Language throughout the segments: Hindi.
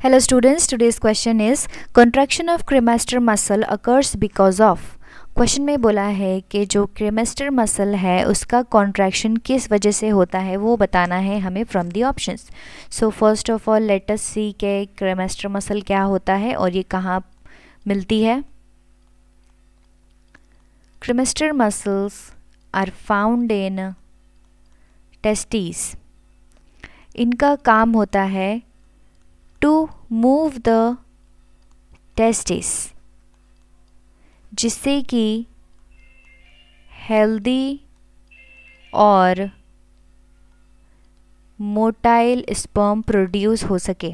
Hello students, today's question is contraction of cremaster muscle occurs because of। Question में बोला है कि जो क्रेमेस्टर मसल है उसका कॉन्ट्रैक्शन किस वजह से होता है वो बताना है हमें from the options. So first of all let us see के क्रेमेस्टर मसल क्या होता है और ये कहाँ मिलती है। Cremaster muscles are found in testis. इनका काम होता है टू मूव द टेस्टिस, जिससे कि हेल्दी और मोटाइल स्पर्म प्रोड्यूस हो सके।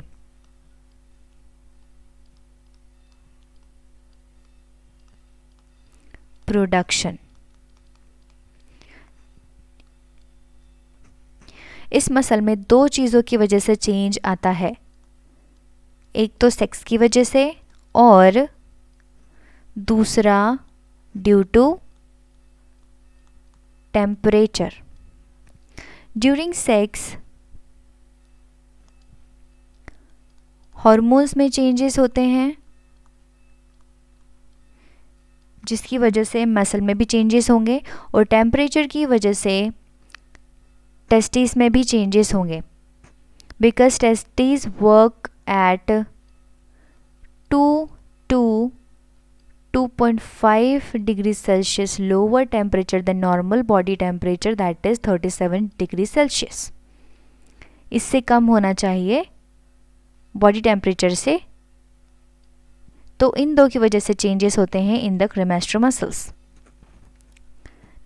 प्रोडक्शन। इस मसल में दो चीज़ों की वजह से चेंज आता है, एक तो सेक्स की वजह से और दूसरा due to temperature. During sex hormones में चेंजेस होते हैं, जिसकी वजह से मसल में भी चेंजेस होंगे और टेम्परेचर की वजह से टेस्टिस में भी चेंजेस होंगे। Because testis work at 2 to 2.5 degrees Celsius lower temperature than normal body temperature, that is 37 degrees Celsius। इससे कम होना चाहिए बॉडी टेम्परेचर से, तो इन दो की वजह से चेंजेस होते हैं in the cremaster muscles.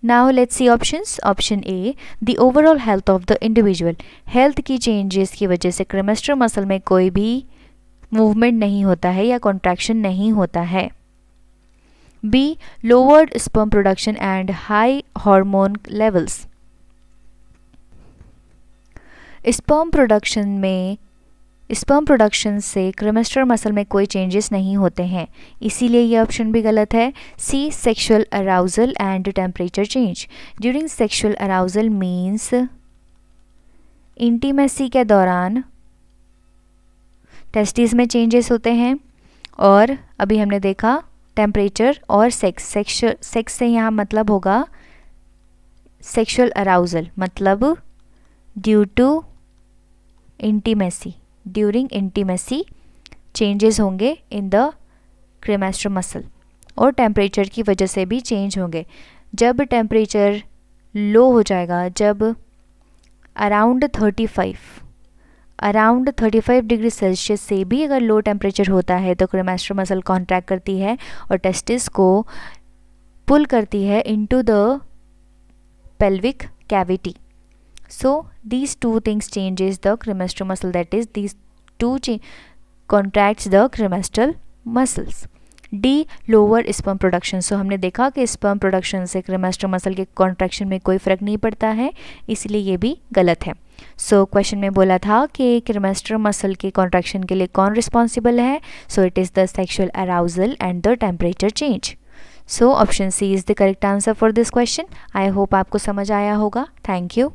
Now let's see options. Option A, the overall health of the individual. Health की चेंजेस की वजह से क्रेमेस्टर मसल में कोई भी मूवमेंट नहीं होता है या कॉन्ट्रैक्शन नहीं होता है। B, lowered sperm production and high hormone levels. Sperm production से क्रेमेस्टर मसल में कोई चेंजेस नहीं होते हैं, इसीलिए ये ऑप्शन भी गलत है। C, sexual arousal and temperature change. During sexual arousal means intimacy के दौरान टेस्टिस में चेंजेस होते हैं, और अभी हमने देखा टेम्परेचर और सेक्स से यहाँ मतलब होगा सेक्सुअल अराउजल, मतलब due to intimacy. During intimacy changes होंगे इन द क्रेमेस्टर मसल, और टेम्परेचर की वजह से भी चेंज होंगे। जब टेम्परेचर लो हो जाएगा, जब अराउंड 35 डिग्री सेल्सियस से भी अगर लो टेम्परेचर होता है तो क्रेमेस्टर मसल कॉन्ट्रैक्ट करती है और टेस्टिस को पुल करती है into the pelvic cavity. So these two things changes the cremaster muscle, that is these two contracts the cremaster muscles. D, lower sperm production। So हमने देखा कि sperm production से cremaster muscle के contraction में कोई फ़र्क नहीं पड़ता है, इसलिए ये भी गलत है। So क्वेश्चन में बोला था कि cremaster muscle के contraction के लिए कौन रिस्पॉन्सिबल है। So it is the sexual arousal and the temperature change. So option C is the correct answer for this question. I hope आपको समझ आया होगा। Thank you.